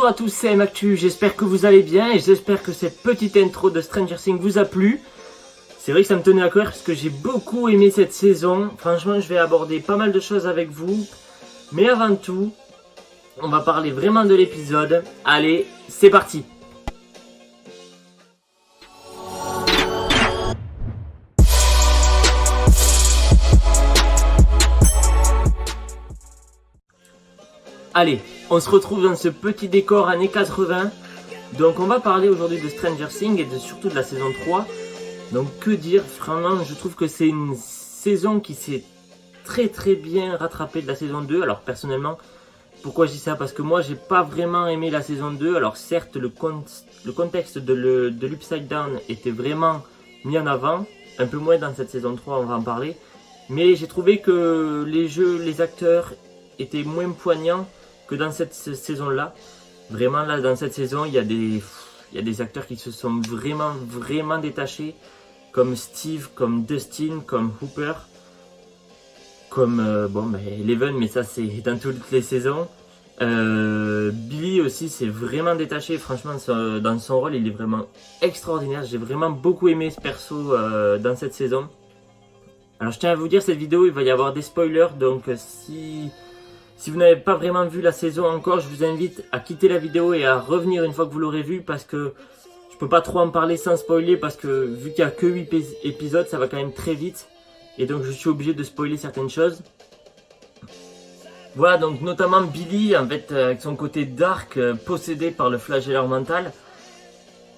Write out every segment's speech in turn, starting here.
Bonjour à tous, c'est Mactu, j'espère que vous allez bien et j'espère que cette petite intro de Stranger Things vous a plu. C'est vrai que ça me tenait à cœur parce que j'ai beaucoup aimé cette saison. Franchement, je vais aborder pas mal de choses avec vous. Mais avant tout, on va parler vraiment de l'épisode. Allez, c'est parti! Allez, on se retrouve dans ce petit décor années 80. Donc on va parler aujourd'hui de Stranger Things et surtout de la saison 3. Donc que dire, vraiment je trouve que c'est une saison qui s'est très bien rattrapée de la saison 2. Alors personnellement, pourquoi je dis ça? Parce que moi j'ai pas vraiment aimé la saison 2. Alors certes le contexte de l'Upside Down était vraiment mis en avant. Un peu moins dans cette saison 3, on va en parler. Mais j'ai trouvé que les acteurs étaient moins poignants que dans cette saison-là. Vraiment, là, dans cette saison, il y a des acteurs qui se sont vraiment détachés, comme Steve, comme Dustin, comme Hooper, comme Eleven, mais ça c'est dans toutes les saisons. Billy aussi s'est vraiment détaché, franchement, dans son rôle, il est vraiment extraordinaire. J'ai vraiment beaucoup aimé ce perso dans cette saison. Alors, je tiens à vous dire, cette vidéo, il va y avoir des spoilers, donc si vous n'avez pas vraiment vu la saison encore, je vous invite à quitter la vidéo et à revenir une fois que vous l'aurez vu, parce que je peux pas trop en parler sans spoiler, parce que vu qu'il n'y a que 8 épisodes, ça va quand même très vite. Et donc je suis obligé de spoiler certaines choses. Voilà, donc notamment Billy, en fait, avec son côté dark, possédé par le flagelleur mental.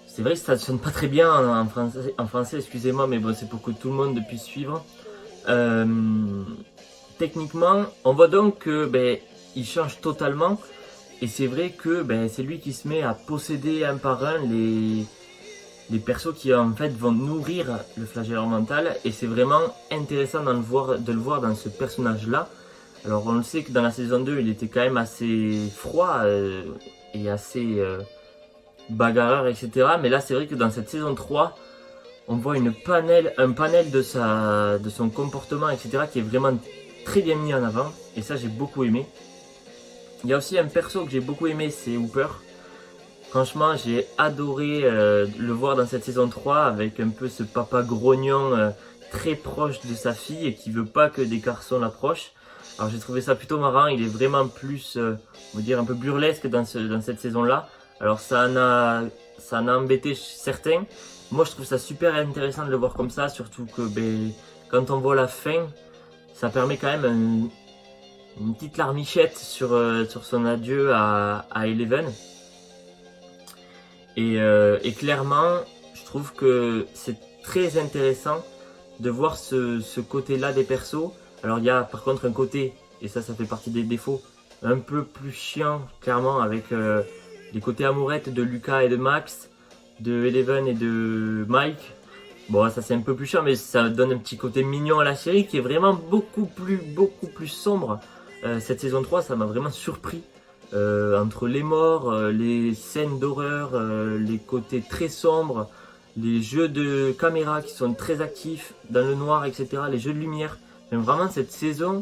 C'est vrai que ça ne sonne pas très bien en français, excusez-moi, mais bon, c'est pour que tout le monde puisse suivre. Techniquement, on voit donc que il change totalement, et c'est vrai que c'est lui qui se met à posséder un par un les persos qui en fait vont nourrir le flagelleur mental, et c'est vraiment intéressant de le voir dans ce personnage-là. Alors on le sait que dans la saison 2, il était quand même assez froid et assez bagarreur, etc. Mais là, c'est vrai que dans cette saison 3, on voit un panel de son comportement, etc. qui est vraiment très bien mis en avant, et ça j'ai beaucoup aimé. Il y a aussi un perso que j'ai beaucoup aimé, c'est Hooper. Franchement, j'ai adoré le voir dans cette saison 3 avec un peu ce papa grognon très proche de sa fille et qui veut pas que des garçons l'approchent. Alors j'ai trouvé ça plutôt marrant, il est vraiment plus, on va dire, un peu burlesque dans cette saison-là. Alors ça en a embêté certains. Moi je trouve ça super intéressant de le voir comme ça, surtout que quand on voit la fin, ça permet quand même une petite larmichette sur son adieu à Eleven. Et clairement, je trouve que c'est très intéressant de voir ce côté-là des persos. Alors il y a par contre un côté, et ça fait partie des défauts, un peu plus chiant, clairement, avec les côtés amourettes de Lucas et de Max, de Eleven et de Mike. Bon, ça c'est un peu plus chiant, mais ça donne un petit côté mignon à la série qui est vraiment beaucoup plus sombre. Cette saison 3, ça m'a vraiment surpris. Entre les morts, les scènes d'horreur, les côtés très sombres, les jeux de caméra qui sont très actifs dans le noir, etc., les jeux de lumière. Enfin, vraiment, cette saison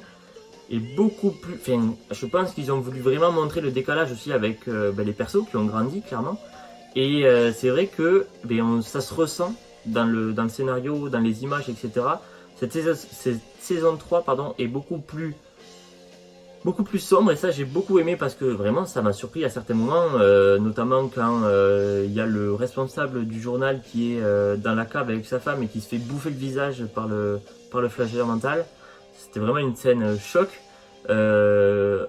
est beaucoup plus... Enfin, je pense qu'ils ont voulu vraiment montrer le décalage aussi avec les persos qui ont grandi, clairement. Et c'est vrai que ça se ressent dans le scénario, dans les images, etc. Cette saison 3 est beaucoup plus sombre, et ça j'ai beaucoup aimé parce que vraiment ça m'a surpris à certains moments, notamment quand il y a le responsable du journal qui est dans la cave avec sa femme et qui se fait bouffer le visage par le flagelleur mental. C'était vraiment une scène choc.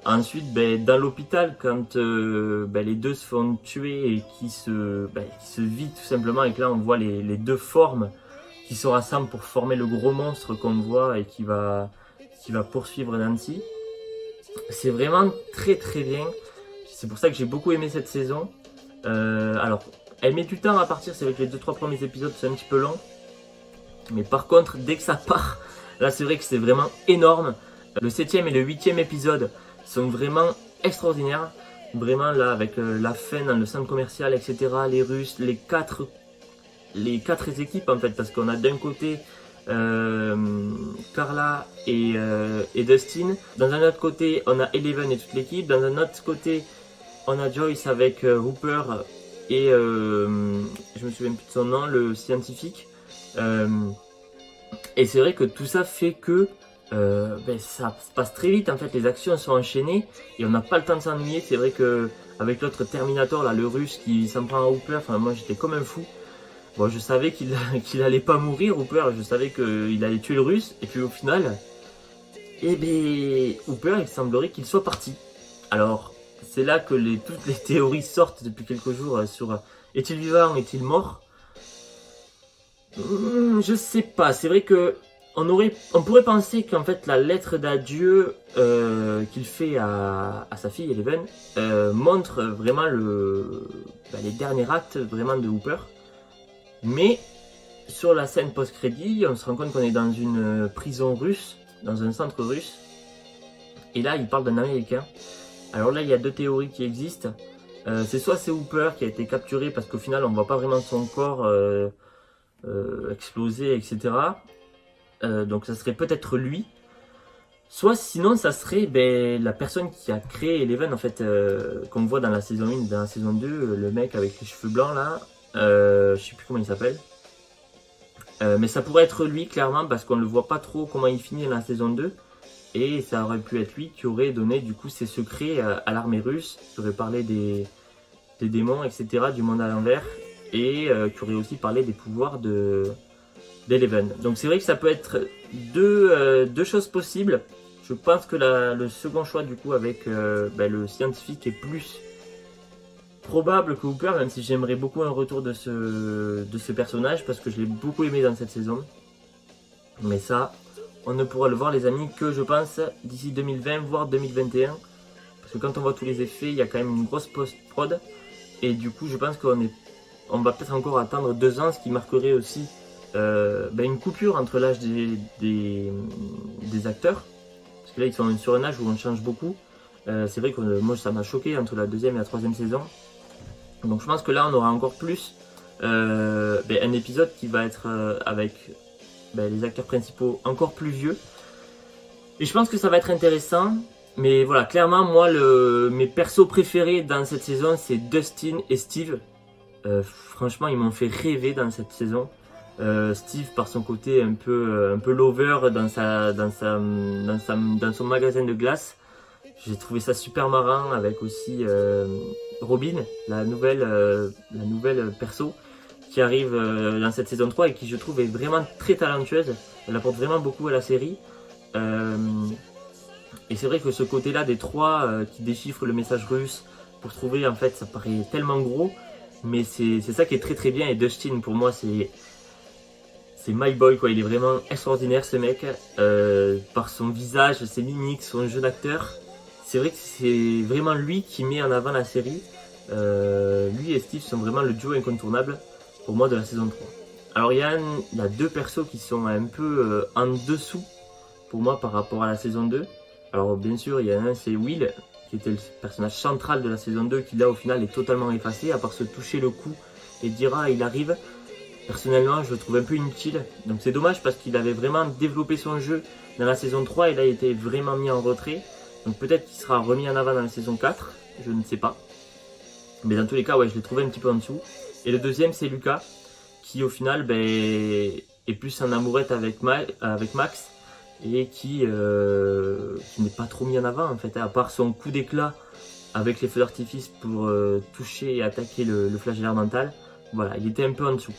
Ensuite, dans l'hôpital, quand les deux se font tuer et qui se vident tout simplement, et que là on voit les deux formes qui se rassemblent pour former le gros monstre qu'on voit et qui va poursuivre Nancy. C'est vraiment très bien. C'est pour ça que j'ai beaucoup aimé cette saison. Alors, elle met du temps à partir, c'est vrai que les 2-3 premiers épisodes c'est un petit peu long. Mais par contre, dès que ça part, là c'est vrai que c'est vraiment énorme. Le 7e et le 8e épisode sont vraiment extraordinaires. Vraiment là, avec la fin dans le centre commercial, etc. Les Russes, les quatre équipes en fait. Parce qu'on a d'un côté Carla et Dustin. Dans un autre côté, on a Eleven et toute l'équipe. Dans un autre côté, on a Joyce avec Hooper et je me souviens plus de son nom, le scientifique. Et c'est vrai que tout ça fait que ça se passe très vite en fait, les actions sont enchaînées et on n'a pas le temps de s'ennuyer. C'est vrai que avec l'autre Terminator là, le russe qui s'en prend à Hooper, enfin moi j'étais comme un fou. Bon, je savais qu'il allait pas mourir Hooper, je savais qu'il allait tuer le russe et puis au final, Hooper il semblerait qu'il soit parti. Alors c'est là que toutes les théories sortent depuis quelques jours sur est-il vivant, est-il mort? Je sais pas, c'est vrai que on pourrait penser qu'en fait la lettre d'adieu qu'il fait à sa fille Eleven montre vraiment les derniers actes vraiment de Hooper. Mais sur la scène post-crédit, on se rend compte qu'on est dans une prison russe, dans un centre russe. Et là, il parle d'un Américain. Alors là, il y a deux théories qui existent. C'est Hooper qui a été capturé parce qu'au final, on ne voit pas vraiment son corps exploser, etc. Donc ça serait peut-être lui. Soit sinon, ça serait la personne qui a créé Eleven, en fait, qu'on voit dans la saison 1, dans la saison 2, le mec avec les cheveux blancs là. Je sais plus comment il s'appelle. Mais ça pourrait être lui, clairement, parce qu'on ne le voit pas trop comment il finit dans la saison 2. Et ça aurait pu être lui qui aurait donné du coup ses secrets à l'armée russe, qui aurait parlé des démons, etc., du monde à l'envers, et qui aurait aussi parlé des pouvoirs d'Eleven. Donc c'est vrai que ça peut être deux choses possibles. Je pense que le second choix du coup avec le scientifique est plus probable que Hooper, même si j'aimerais beaucoup un retour de ce personnage, parce que je l'ai beaucoup aimé dans cette saison. Mais ça, on ne pourra le voir les amis que je pense d'ici 2020 voire 2021, parce que quand on voit tous les effets, il y a quand même une grosse post-prod, et du coup je pense qu'on va peut-être encore attendre 2 ans, ce qui marquerait aussi une coupure entre l'âge des acteurs, parce que là ils sont sur un âge où on change beaucoup. C'est vrai que moi ça m'a choqué entre la 2e et la 3e saison, donc je pense que là on aura encore plus un épisode qui va être avec les acteurs principaux encore plus vieux, et je pense que ça va être intéressant. Mais voilà, clairement moi mes persos préférés dans cette saison c'est Dustin et Steve. Franchement ils m'ont fait rêver dans cette saison. Steve par son côté un peu lover dans son magasin de glace, j'ai trouvé ça super marrant, avec aussi Robin, la nouvelle perso qui arrive dans cette saison 3 et qui je trouve est vraiment très talentueuse. Elle apporte vraiment beaucoup à la série. Et c'est vrai que ce côté-là des trois qui déchiffrent le message russe pour trouver, en fait, ça paraît tellement gros, mais c'est ça qui est très très bien. Et Dustin, pour moi, c'est my boy, quoi. Il est vraiment extraordinaire, ce mec, par son visage, ses mimiques, son jeu d'acteur. C'est vrai que c'est vraiment lui qui met en avant la série. Lui et Steve sont vraiment le duo incontournable pour moi de la saison 3. Alors il y a 2 persos qui sont un peu en dessous pour moi par rapport à la saison 2. Alors bien sûr il y en a un, c'est Will, qui était le personnage central de la saison 2, qui là au final est totalement effacé, à part se toucher le cou et dire ah il arrive. Personnellement je le trouve un peu inutile, donc c'est dommage parce qu'il avait vraiment développé son jeu dans la saison 3 et là il était vraiment mis en retrait. Donc peut-être qu'il sera remis en avant dans la saison 4, je ne sais pas. Mais dans tous les cas, ouais, je l'ai trouvé un petit peu en dessous. Et le deuxième, c'est Lucas, qui au final est plus en amourette avec Max, et qui n'est pas trop mis en avant en fait, à part son coup d'éclat avec les feux d'artifice pour toucher et attaquer le flagellaire mental. Voilà, il était un peu en dessous.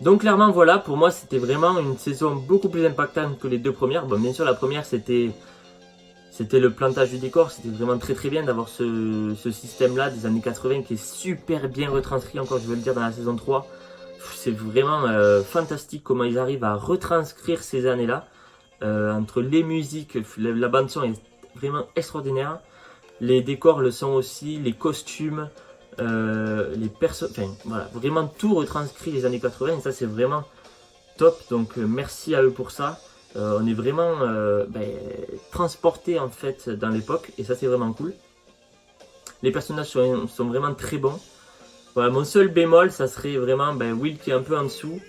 Donc clairement, voilà, pour moi, c'était vraiment une saison beaucoup plus impactante que les 2 premières. Bon, bien sûr, la première, c'était le plantage du décor, c'était vraiment très très bien d'avoir ce système-là des années 80 qui est super bien retranscrit, encore je veux le dire, dans la saison 3. C'est vraiment fantastique comment ils arrivent à retranscrire ces années-là. Entre les musiques, la bande son est vraiment extraordinaire. Les décors le sont aussi, les costumes, les personnes, enfin voilà, vraiment tout retranscrit les années 80 et ça c'est vraiment top, donc merci à eux pour ça. On est vraiment transporté en fait dans l'époque et ça c'est vraiment cool. Les personnages sont vraiment très bons. Voilà, mon seul bémol ça serait vraiment Will qui est un peu en dessous.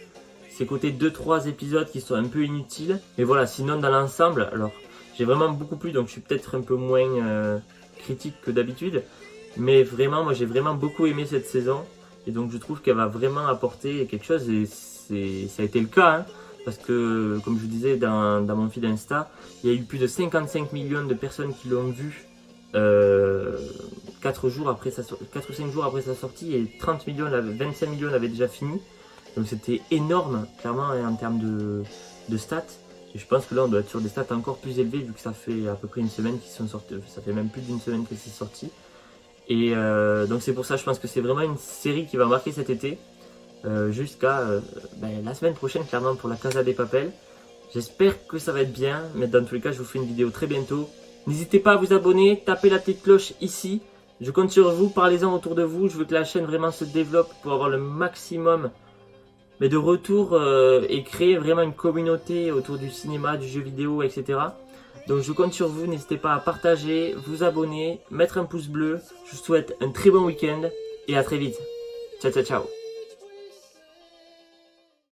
Ces côtés 2-3 épisodes qui sont un peu inutiles. Mais voilà, sinon dans l'ensemble, alors j'ai vraiment beaucoup plu, donc je suis peut-être un peu moins critique que d'habitude. Mais vraiment, moi j'ai vraiment beaucoup aimé cette saison. Et donc je trouve qu'elle va vraiment apporter quelque chose. Et ça a été le cas. Hein, parce que, comme je vous disais dans mon feed Insta, il y a eu plus de 55 millions de personnes qui l'ont vu 4 ou 5 jours après sa sortie. Et 25 millions l'avaient déjà fini. Donc c'était énorme, clairement, en termes de stats. Et je pense que là, on doit être sur des stats encore plus élevées, vu que ça fait à peu près une semaine qu'ils sont sortis. Ça fait même plus d'une semaine que c'est sorti. Et donc c'est pour ça, je pense que c'est vraiment une série qui va marquer cet été. Jusqu'à la semaine prochaine, clairement, pour la Casa des Papel. J'espère que ça va être bien. Mais dans tous les cas, je vous fais une vidéo très bientôt. N'hésitez pas à vous abonner, tapez la petite cloche ici. Je compte sur vous, parlez-en autour de vous. Je veux que la chaîne vraiment se développe pour avoir le maximum de retours et créer vraiment une communauté autour du cinéma, du jeu vidéo, etc. Donc je compte sur vous, n'hésitez pas à partager, vous abonner, mettre un pouce bleu. Je vous souhaite un très bon week-end et à très vite. Ciao ciao ciao.